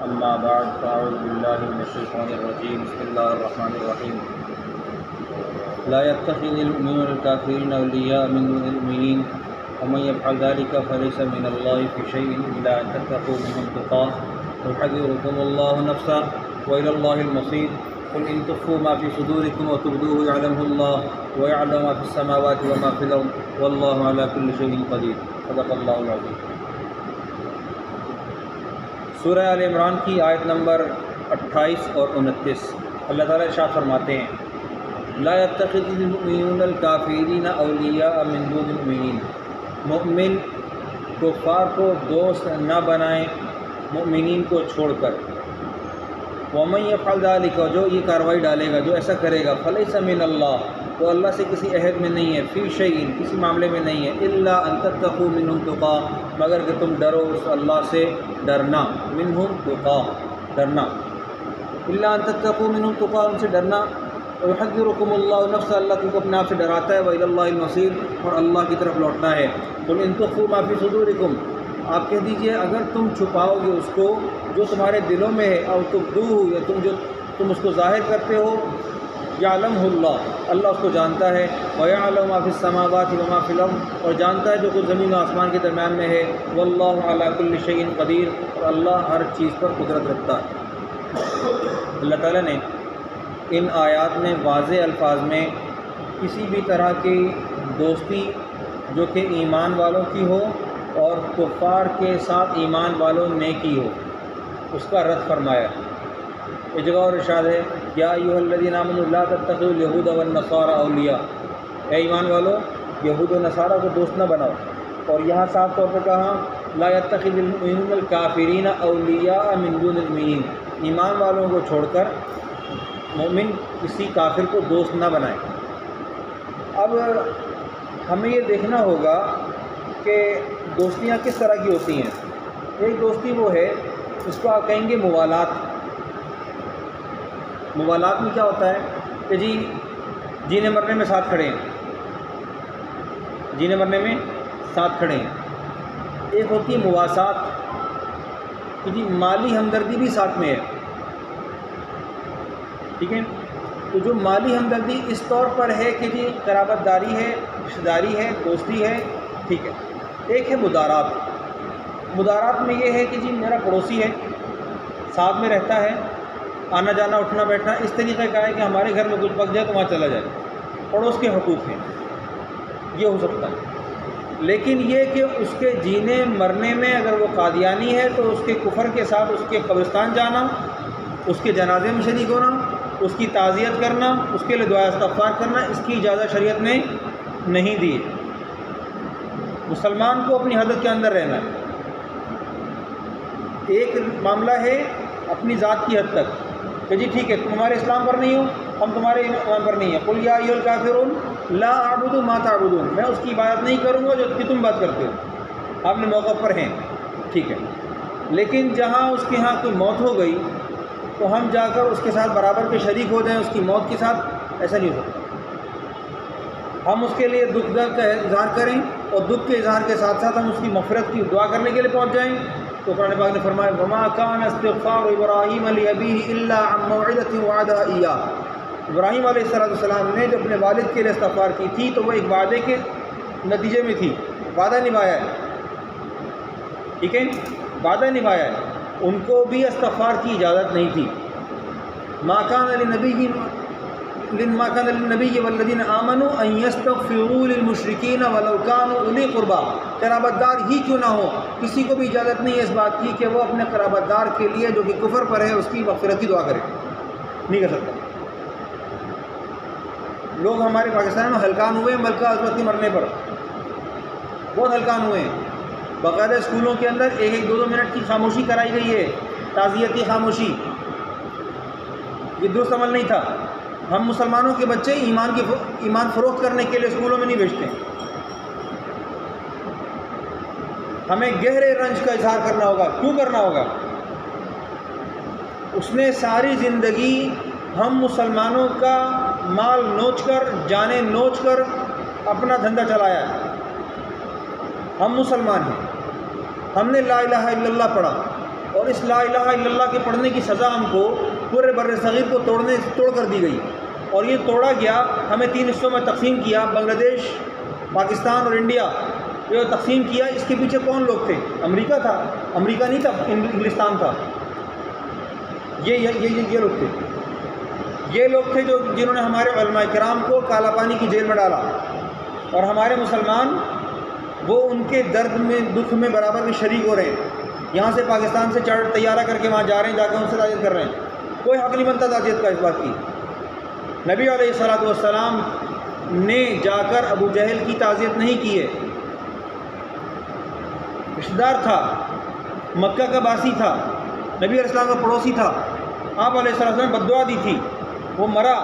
أما بعد فأعوذ بالله من الشيطان الرجيم بسم الله الرحمن الرحيم لا يتخذ المؤمنون الكافرين أولياء من دون المؤمنين ومن يفعل ذلك فليس من الله في شيء إلا أن تتقوا منهم تقاه ويحذركم الله نفسه وإلى الله المصير قل إن تخفوا ما في صدوركم وتبدوه يعلمه الله ويعلم ما في السماوات وما في الأرض والله على كل شيء قدير صدق الله العظيم۔ سورہ آل عمران کی آیت نمبر 28 اور 29 اللہ تعالیٰ ارشاد فرماتے ہیں لا يتخذ المؤمنون الكافرین اولیاء من دون المؤمنین، مؤمن کفار کو دوست نہ بنائیں مؤمنین کو چھوڑ کر۔ ومن يفعل ذلك، جو یہ کارروائی ڈالے گا، جو ایسا کرے گا، فلیس من اللہ، وہ اللہ سے کسی عہد میں نہیں ہے، فی شیء، کسی معاملے میں نہیں ہے، الا ان تتقوا منهم تقاۃ، مگر کہ تم ڈرو اس اللہ سے ڈرنا، منهم تقاۃ، ڈرنا، الا ان تتقوا منهم تقاۃ، ان سے ڈرنا، ويحذركم اللہ نفس، اللہ تم کو اپنے آپ سے ڈراتا ہے، وإلی اللہ المصیر، اور اللہ کی طرف لوٹنا ہے۔ قل ان تخفوا ما فی صدورکم، آپ کہہ دیجئے اگر تم چھپاؤ گے اس کو جو تمہارے دلوں میں ہے، او تبدوہ، یا تم اس کو ظاہر کرتے ہو، یعلمہ اللہ، اللہ اس کو جانتا ہے، ویعلم ما فی السماوات وما فی الارض، اور جانتا ہے جو کچھ زمین و آسمان کے درمیان میں ہے، واللہ علی کل شیء قدیر، اور اللہ ہر چیز پر قدرت رکھتا ہے۔ اللہ تعالیٰ نے ان آیات میں واضح الفاظ میں کسی بھی طرح کی دوستی جو کہ ایمان والوں کی ہو اور کفار کے ساتھ ایمان والوں نے کی ہو، اس کا رد فرمایا۔ ایک جگہ اور ارشاد ہے یا ایھا الذین آمنوا لا تتخذوا اليہود والنصارى اولیاء، اے ایمان والو یہود و نصارہ کو دوست نہ بناؤ۔ اور یہاں صاف طور پر کہا لا يتخذ المؤمنون الکافرین اولیاء من دون المؤمنین، ایمان والوں کو چھوڑ کر مومن کسی کافر کو دوست نہ بنائے۔ اب ہمیں یہ دیکھنا ہوگا کہ دوستیاں کس طرح کی ہوتی ہیں۔ ایک دوستی وہ ہے اس کو آپ کہیں گے موالات۔ موالات میں کیا ہوتا ہے کہ جینے مرنے میں ساتھ کھڑے ہیں، جینے مرنے میں ساتھ کھڑے ہیں۔ ایک ہوتی ہے مواسات کہ مالی ہمدردی بھی ساتھ میں ہے، ٹھیک ہے۔ تو جو مالی ہمدردی اس طور پر ہے کہ قرابت داری ہے، رشتہ داری ہے، دوستی ہے، ٹھیک ہے۔ ایک ہے مدارات۔ مدارات میں یہ ہے کہ میرا پڑوسی ہے، ساتھ میں رہتا ہے، آنا جانا اٹھنا بیٹھنا اس طریقے کا ہے کہ ہمارے گھر میں کچھ پک جائے تو وہاں چلا جائے، پڑوس کے حقوق ہیں، یہ ہو سکتا ہے۔ لیکن یہ کہ اس کے جینے مرنے میں اگر وہ قادیانی ہے تو اس کے کفر کے ساتھ اس کے قبرستان جانا، اس کے جنازے میں شریک ہونا، اس کی تعزیت کرنا، اس کے لیے دعا استغفار کرنا، اس کی اجازت شریعت نے نہیں دی۔ مسلمان کو اپنی حدت کے اندر رہنا ہے۔ ایک معاملہ ہے اپنی ذات کی حد تک کہ ٹھیک ہے تم ہمارے اسلام پر نہیں ہو، ہم تمہارے ایمان پر نہیں ہیں، قل یا ایھا الکافرون لا اعبد ما تعبدون، میں اس کی عبادت نہیں کروں گا جو کہ تم بات کرتے ہو، آپ نے موقع پر ہیں، ٹھیک ہے۔ لیکن جہاں اس کے ہاں کوئی موت ہو گئی تو ہم جا کر اس کے ساتھ برابر کے شریک ہو جائیں اس کی موت کے ساتھ، ایسا نہیں ہو سکتا۔ ہم اس کے لیے دکھ درد کا اظہار کریں اور دکھ کے اظہار کے ساتھ ساتھ ہم اس کی مغفرت کی دعا کرنے کے لیے پہنچ جائیں۔ تو قرآن پاک نے فرمایا وما كان استغفار ابراہیم لابیہ الا عن موعدۃ وعدها ایاہ، ابراہیم علیہ السلام نے جو اپنے والد کے لیے استغفار کی تھی تو وہ ایک وعدے کے نتیجے میں تھی، وعدہ نبھایا ہے، ٹھیک ہے، وعدہ نبھایا ہے۔ ان کو بھی استغفار کی اجازت نہیں تھی۔ ما كان للنبی والذین آمنوا ان یستغفروا للمشرکین ولو كانوا اولی قربی، قرابت دار ہی کیوں نہ ہو، کسی کو بھی اجازت نہیں ہے اس بات کی کہ وہ اپنے قرابت دار کے لیے جو کہ کفر پر ہے اس کی مغفرت کی دعا کرے، نہیں کر سکتا۔ لوگ ہمارے پاکستان میں ہلکان ہوئے ہیں ملکہ حضرت کے مرنے پر، بہت ہلکان ہوئے ہیں۔ باقاعدہ اسکولوں کے اندر ایک ایک دو دو منٹ کی خاموشی کرائی گئی ہے، تعزیتی خاموشی، یہ درست عمل نہیں تھا۔ ہم مسلمانوں کے بچے ایمان فروخت کرنے کے لیے اسکولوں میں نہیں بھیجتے۔ ہمیں گہرے رنج کا اظہار کرنا ہوگا۔ کیوں کرنا ہوگا؟ اس نے ساری زندگی ہم مسلمانوں کا مال نوچ کر، جانیں نوچ کر اپنا دھندا چلایا ہے۔ ہم مسلمان ہیں، ہم نے لا الہ الا اللہ پڑھا، اور اس لا الہ الا اللہ کے پڑھنے کی سزا ہم کو پورے بر صغیر کو توڑ کر دی گئی، اور یہ توڑا گیا، ہمیں 3 حصوں میں تقسیم کیا، بنگلہ دیش، پاکستان اور انڈیا، یہ تقسیم کیا۔ اس کے پیچھے کون لوگ تھے؟ امریکہ تھا، امریکہ نہیں تھا، انگلستان تھا۔ یہ لوگ تھے، یہ لوگ تھے جنہوں نے ہمارے علماء کرام کو کالا پانی کی جیل میں ڈالا، اور ہمارے مسلمان وہ ان کے درد میں دکھ میں برابر بھی شریک ہو رہے ہیں۔ یہاں سے پاکستان سے طیارہ کر کے وہاں جا رہے ہیں، جا کے ان سے تعزیت کر رہے ہیں۔ کوئی حق نہیں بنتا تعزیت کا اس بات کی۔ نبی علیہ الصلوۃ والسلام نے جا کر ابو جہل کی تعزیت نہیں کی ہے، رشتہ دار تھا، مکہ کا باسی تھا، نبی علیہ السلام کا پڑوسی تھا، آپ علیہ السلام نے بد دعا دی تھی، وہ مرا۔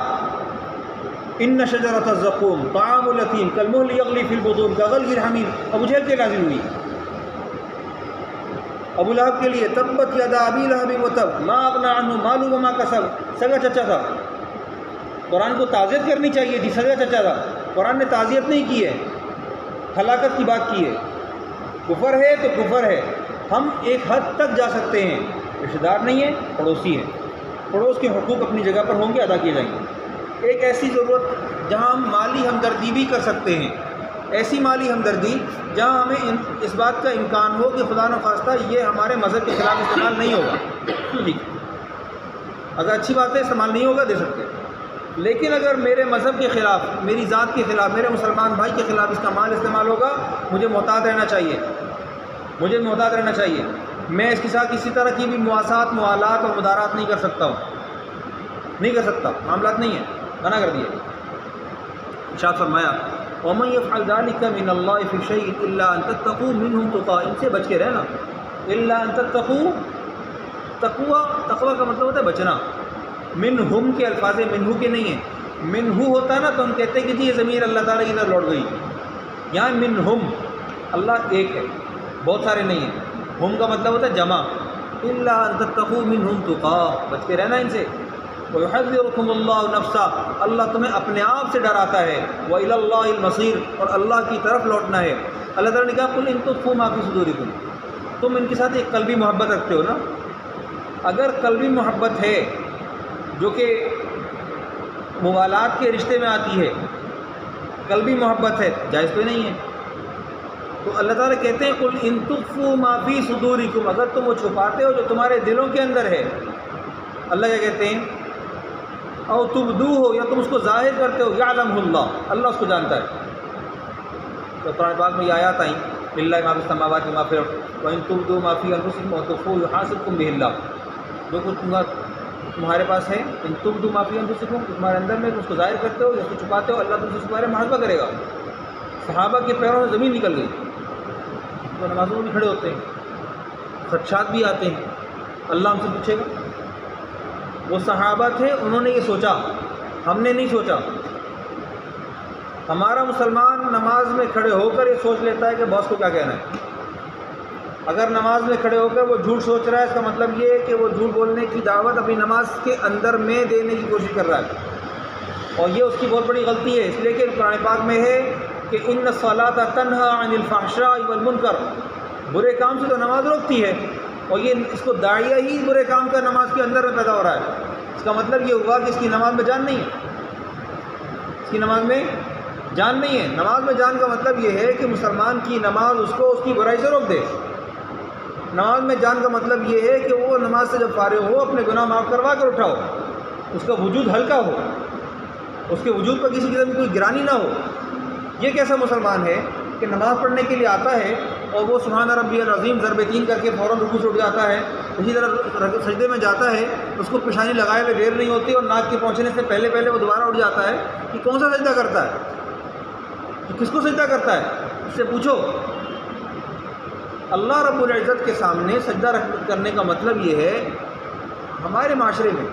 ان شجرۃ الزقوم طعام الاثیم کالمہل یغلی فی البطون کغلی الحمیم، ابو جہل کے نازل ہوئی، ابو لہب کے لیے تبت یدا ابی لہب وتب ما اغنی عنہ مالہ وما کسب، سگا چچا تھا۔ قرآن کو تعزیت کرنی چاہیے تھی، سگا چچا تھا، قرآن نے تعزیت نہیں کی ہے، ہلاکت کی بات کی ہے۔ کفر ہے تو کفر ہے، ہم ایک حد تک جا سکتے ہیں، رشتہ دار نہیں ہے، پڑوسی ہے، پڑوس کے حقوق اپنی جگہ پر ہوں گے، ادا کیے جائیں گے۔ ایک ایسی ضرورت جہاں ہم مالی ہمدردی بھی کر سکتے ہیں، ایسی مالی ہمدردی جہاں ہمیں اس بات کا امکان ہو کہ خدا نخواستہ یہ ہمارے مذہب کے خلاف استعمال نہیں ہوگا، ٹھیک، اگر اچھی بات ہے استعمال نہیں ہوگا دے سکتے، لیکن اگر میرے مذہب کے خلاف، میری ذات کے خلاف، میرے مسلمان بھائی کے خلاف اس کا مال استعمال ہوگا، مجھے محتاط رہنا چاہیے، مجھے محتاط رہنا چاہیے۔ میں اس کے ساتھ کسی طرح کی بھی مواسات، موالات اور مدارات نہیں کر سکتا ہوں، نہیں کر سکتا، معاملات نہیں ہیں، منع کر دیا۔ ارشاد فرمایا وَمَن يَفْعَلْ ذَلِكَ مِنَ اللَّهِ فِي شَيْءٍ إِلَّا أَن تَتَّقُوا مِنْهُمْ تُقَاةً، ان سے بچ کے رہنا، إِلَّا أَن تَتَّقُوا، تقویٰ کا مطلب ہوتا ہے بچنا، منہم کے الفاظ منہو کے نہیں ہیں، منہو ہوتا نا تو ہم کہتے ہیں کہ جی یہ ضمیر اللہ تعالیٰ کی طرف لوٹ گئی، یہاں منہم، اللہ ایک ہے، بہت سارے نہیں ہیں، ہم کا مطلب ہوتا ہے جمع، الا ان تتقوا منہم تقاۃ، بچ کے رہنا ان سے، وَيُحَذِّرُكُمُ اللَّهُ نَفْسَهُ، اللہ تمہیں اپنے آپ سے ڈراتا ہے، وَإِلَى اللَّهِ الْمَصِيرُ، اور اللہ کی طرف لوٹنا ہے۔ اللہ تعالیٰ نے کہا قُلْ إِن تُخْفُوا مَا فِي صُدُورِكُمْ، تم ان کے ساتھ ایک قلبی محبت رکھتے ہو نا، اگر قلبی محبت ہے جو کہ موالات کے رشتے میں آتی ہے، قلبی محبت ہے، جائز تو نہیں ہے، تو اللہ تعالیٰ کہتے ہیں قُلْ إِن تُخْفُوا مَا فِي صُدُورِكُمْ، اگر تم وہ چھپاتے ہو جو تمہارے دلوں کے اندر ہے، اللہ کیا کہتے ہیں، او تبدوہ، یا تم اس کو ظاہر کرتے ہو، یعلمہ اللہ، اللہ اس کو جانتا ہے۔ تو قرآن پاک میں یہ آیات آئیں، للہ ما فی السماوات وما فی الارض وان تبدوا ما فی انفسکم وتخفوہ یحاسبکم بہ اللہ، جو کچھ تمہارے پاس ہے، ان تبدوا ما فی انفسکم، تمہارے اندر میں اس کو ظاہر کرتے ہو یا اس کو چھپاتے ہو، اللہ تم سے اس کے بارے میں محاسبہ کرے گا۔ صحابہ کے پیروں میں زمین نکل گئی، تو نمازوں میں بھی کھڑے ہوتے ہیں، خدشات بھی آتے ہیں، اللہ ہم سے پوچھے گا۔ وہ صحابہ تھے، انہوں نے یہ سوچا، ہم نے نہیں سوچا۔ ہمارا مسلمان نماز میں کھڑے ہو کر یہ سوچ لیتا ہے کہ باس کو کیا کہنا ہے، اگر نماز میں کھڑے ہو کر وہ جھوٹ سوچ رہا ہے، اس کا مطلب یہ ہے کہ وہ جھوٹ بولنے کی دعوت اپنی نماز کے اندر میں دینے کی کوشش کر رہا ہے، اور یہ اس کی بہت بڑی غلطی ہے، اس لیے کہ قرآن پاک میں ہے کہ ان الصلاۃ تنہی عن الفحشاء والمنکر، برے کام سے تو نماز روکتی ہے، اور یہ اس کو داعیہ ہی برے کام کا نماز کے اندر میں پیدا ہو رہا ہے، اس کا مطلب یہ ہوا کہ اس کی نماز میں جان نہیں ہے، اس کی نماز میں جان نہیں ہے۔ نماز میں جان کا مطلب یہ ہے کہ مسلمان کی نماز اس کو اس کی برائی سے روک دے۔ نماز میں جان کا مطلب یہ ہے کہ وہ نماز سے جب فارغ ہو اپنے گناہ معاف کروا کر اٹھاؤ، اس کا وجود ہلکا ہو، اس کے وجود پر کسی قسم کی کوئی گرانی نہ ہو۔ یہ کیسا مسلمان ہے کہ نماز پڑھنے کے لیے آتا ہے اور وہ سبحان ربی العظیم ضرب 3 کر کے فوراً رکوع سے اٹھ جاتا ہے، اسی طرح سجدے میں جاتا ہے، اس کو پیشانی لگائے ہوئے دیر نہیں ہوتی اور ناک کے پہنچنے سے پہلے وہ دوبارہ اٹھ جاتا ہے، کہ کون سا سجدہ کرتا ہے، کہ کس کو سجدہ کرتا ہے، اس سے پوچھو۔ اللہ رب العزت کے سامنے سجدہ کرنے کا مطلب یہ ہے، ہمارے معاشرے میں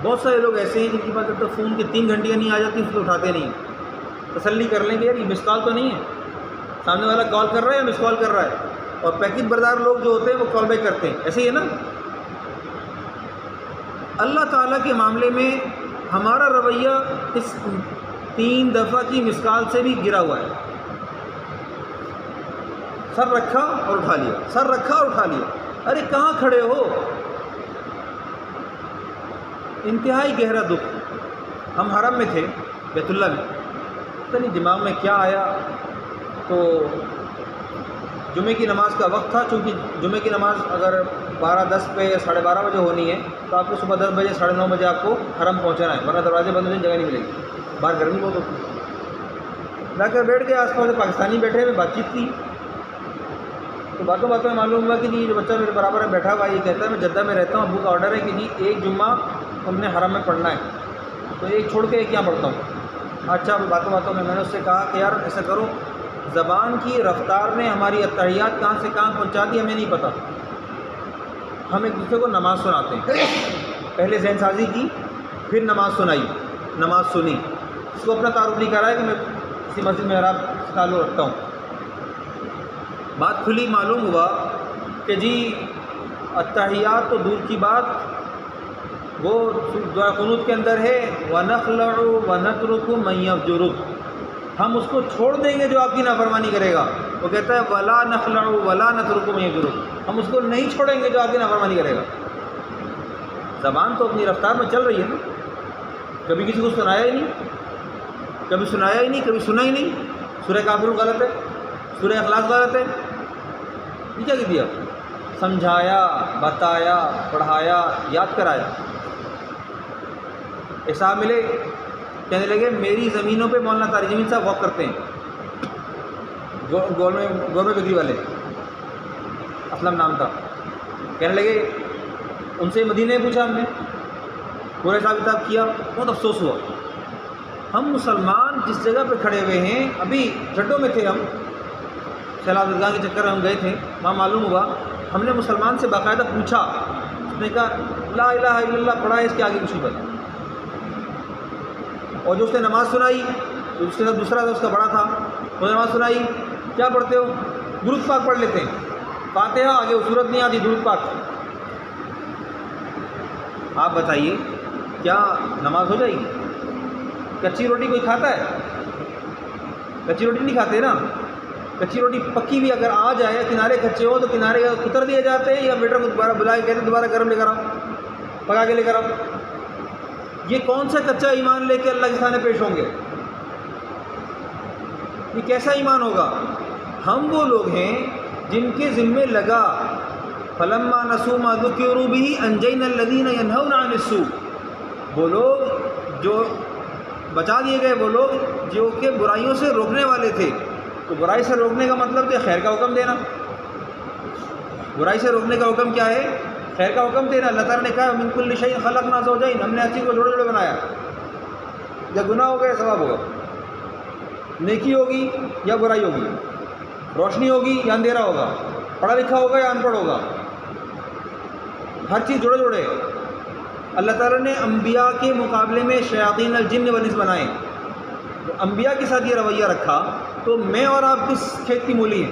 بہت سارے لوگ ایسے ہیں جن کی پاس جب تک فون کی 3 گھنٹیاں نہیں آ جاتی اس کو اٹھاتے نہیں ہیں، تسلی کر لیں گے یار یہ مس کال تو نہیں ہے، سامنے والا کال کر رہا ہے یا مس کال کر رہا ہے، اور پیکٹ بردار لوگ جو ہوتے ہیں وہ کال بیک کرتے ہیں، ایسے ہی ہے نا۔ اللہ تعالیٰ کے معاملے میں ہمارا رویہ اس 3 دفعہ کی مس کال سے بھی گرا ہوا ہے، سر رکھا اور اٹھا لیا، سر رکھا اور اٹھا لیا، ارے کہاں کھڑے ہو؟ انتہائی گہرا دکھ. ہم حرم میں تھے، بیت اللہ میں، پتہ نہیں دماغ میں کیا آیا، تو جمعے کی نماز کا وقت تھا. چونکہ جمعے کی نماز اگر 12:10 پہ یا 12:30 بجے ہونی ہے تو آپ کو صبح 10 بجے 9:30 بجے آپ کو حرم پہنچنا ہے، ورنہ دروازے بند ہونے جگہ نہیں ملے گی، باہر گرمی بہت ہوتی ہے. جا کر بیٹھ گئے، آس پاس پاکستانی بیٹھے ہوئے بات چیت کی، تو باتوں میں معلوم ہوا کہ جی جو بچہ میرے برابر میں بیٹھا ہوا یہ کہتا ہے میں جدہ میں رہتا ہوں، ابو کا آرڈر ہے کہ جی ایک جمعہ ہم نے حرم میں پڑھنا ہے، تو ایک چھوڑ کے ایک یہاں پڑھتا ہوں. اچھا، باتوں میں نے اس سے کہا کہ یار ایسا کرو، زبان کی رفتار نے ہماری اتحیات کہاں سے کہاں پہنچا دی ہمیں نہیں پتہ، ہم ایک دوسرے کو نماز سناتے ہیں. پہلے ذہن سازی کی، پھر نماز سنائی، نماز سنی. اس کو اپنا تعارف نہیں کرا ہے کہ میں کسی مسجد محراب سے تعلق رکھتا ہوں. بات کھلی، معلوم ہوا کہ جی اتحیات تو دور کی بات، وہ دعا قنوت کے اندر ہے وَنَخْلَعُ وَنَتْرُكُ مَن يَفْجُرُكُ، ہم اس کو چھوڑ دیں گے جو آپ کی نافرمانی کرے گا. وہ کہتا ہے وَلَا نَخْلَعُ وَلَا نَتْرُكُ مَن يَفْجُرُكُ، ہم اس کو نہیں چھوڑیں گے جو آپ کی نافرمانی کرے گا. زبان تو اپنی رفتار میں چل رہی ہے نا، کبھی کسی کو سنایا ہی نہیں، کبھی سنایا ہی نہیں، کبھی سنا ہی نہیں. سورہ کافرون غلط ہے، سورہ اخلاص غلط ہے، یہ کیا دیا؟ سمجھایا، بتایا، پڑھایا، یاد کرایا. ایک صاحب ملے، کہنے لگے میری زمینوں پہ مولانا طارق جمیل صاحب واک کرتے ہیں، گورنمنٹ ڈگری والے، اسلم نام تھا. کہنے لگے ان سے مدینے پوچھا ہم نے، پورے حساب کتاب کیا، بہت افسوس ہوا. ہم مسلمان جس جگہ پہ کھڑے ہوئے ہیں، ابھی جھڈوں میں تھے ہم، سیلاب درگاہ کے چکر میں ہم گئے تھے، وہاں معلوم ہوا ہم نے مسلمان سے باقاعدہ پوچھا، اس نے کہا لا الہ الا اللہ پڑھا ہے، اس کے آگے کچھ نہیں پتا. اور جو اس نے نماز سنائی، تو اس کے ساتھ دوسرا تھا، اس کا بڑا تھا، اس نے نماز سنائی، کیا پڑھتے ہو؟ درود پاک پڑھ لیتے ہیں، فاتحہ آگے وہ صورت نہیں آتی، درود پاک. آپ بتائیے کیا نماز ہو جائے گی؟ کچی روٹی کوئی کھاتا ہے؟ کچی روٹی نہیں کھاتے نا. کچی روٹی پکی بھی اگر آ جائے، کنارے کچے ہو تو کنارے اتر دیے جاتے ہیں، یا ویٹر کو دوبارہ بلا کے کہتے ہیں دوبارہ گرم لے کر آؤ، پکا کے لے کر آؤ. یہ کون سا کچا ایمان لے کے اللہ کے سامنے پیش ہوں گے؟ یہ کیسا ایمان ہوگا؟ ہم وہ لوگ ہیں جن کے ذمے لگا فلما نسوا ما ذکروا به انجینا الذین ینہون عن السوء، وہ لوگ جو بچا دیے گئے، وہ لوگ جو کہ برائیوں سے روکنے والے تھے. تو برائی سے روکنے کا مطلب کہ خیر کا حکم دینا. برائی سے روکنے کا حکم کیا ہے؟ خیر کا حکم دینا. اللہ تعالیٰ نے کہا من کل شیء خلقنا زوجین، ہم نے ہر چیز کو جوڑے جوڑے بنایا. یا گناہ ہوگا یا ثواب ہوگا، نیکی ہوگی یا برائی ہوگی، روشنی ہوگی یا اندھیرا ہوگا، پڑھا لکھا ہوگا یا ان پڑھ ہوگا، ہر چیز جوڑے جوڑے. اللہ تعالیٰ نے انبیاء کے مقابلے میں شیاطین الجن والانس بنائے. تو انبیاء کے ساتھ یہ رویہ رکھا تو میں اور آپ کس کھیت کی مولی ہیں؟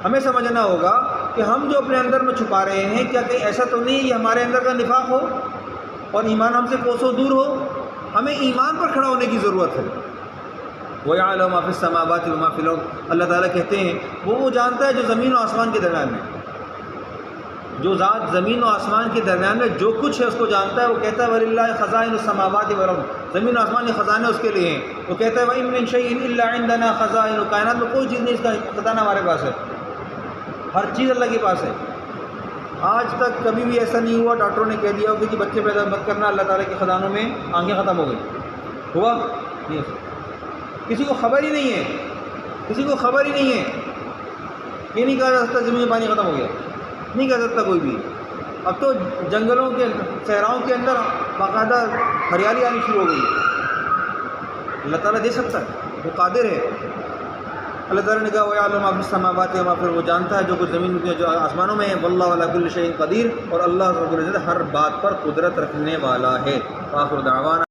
ہمیں سمجھنا ہوگا کہ ہم جو اپنے اندر میں چھپا رہے ہیں، کیا کہ ایسا تو نہیں یہ ہمارے اندر کا نفاق ہو اور ایمان ہم سے کوسوں دور ہو. ہمیں ایمان پر کھڑا ہونے کی ضرورت ہے. وَيَعْلَمُ مَا فِي السَّمَاوَاتِ وَمَا فِي الْأَرْضِ، اللہ تعالیٰ کہتے ہیں وہ جانتا ہے جو زمین و آسمان کے درمیان میں، جو ذات زمین و آسمان کے درمیان میں جو کچھ ہے اس کو جانتا ہے. وہ کہتا ہے وَلِلَّهِ خَزَائِنُ السَّمَاوَاتِ وَالْأَرْضِ، زمین و آسمان کے خزانے اس کے لیے ہیں. وہ کہتا ہے وَإِن مِّن شَيْءٍ إِلَّا عِندَنَا خَزَائِنُ، کائنات میں کوئی چیز نہیں اس کا خزانہ ہمارے پاس ہے، ہر چیز اللہ کے پاس ہے. آج تک کبھی بھی ایسا نہیں ہوا ڈاکٹروں نے کہہ دیا ہو کہ بچے پیدا مت کرنا، اللہ تعالیٰ کے خزانوں میں آنکھیں ختم ہو گئی. ہوا نہیں، کسی کو خبر ہی نہیں ہے، کسی کو خبر ہی نہیں ہے. یہ نہیں کہا جا سکتا زمین میں پانی ختم ہو گیا، نہیں کہہ سکتا کوئی بھی. اب تو جنگلوں کے صحراؤں کے اندر باقاعدہ ہریالی آنی شروع ہو گئی. اللہ تعالیٰ دے سکتا ہے، وہ قادر ہے. اللہ تعالیٰ نے کہا وَيَعْلَمُ مَا فِي السَّمَاوَاتِ وَمَا فِي الْأَرْضِ، وہ جانتا ہے جو کچھ زمین میں جو آسمانوں میں ہے. وَاللَّهُ عَلَىٰ كُلِّ شَيْءٍ قدیر، اور اللہ رب العزت ہر بات پر قدرت رکھنے والا ہے. آخر دعوانا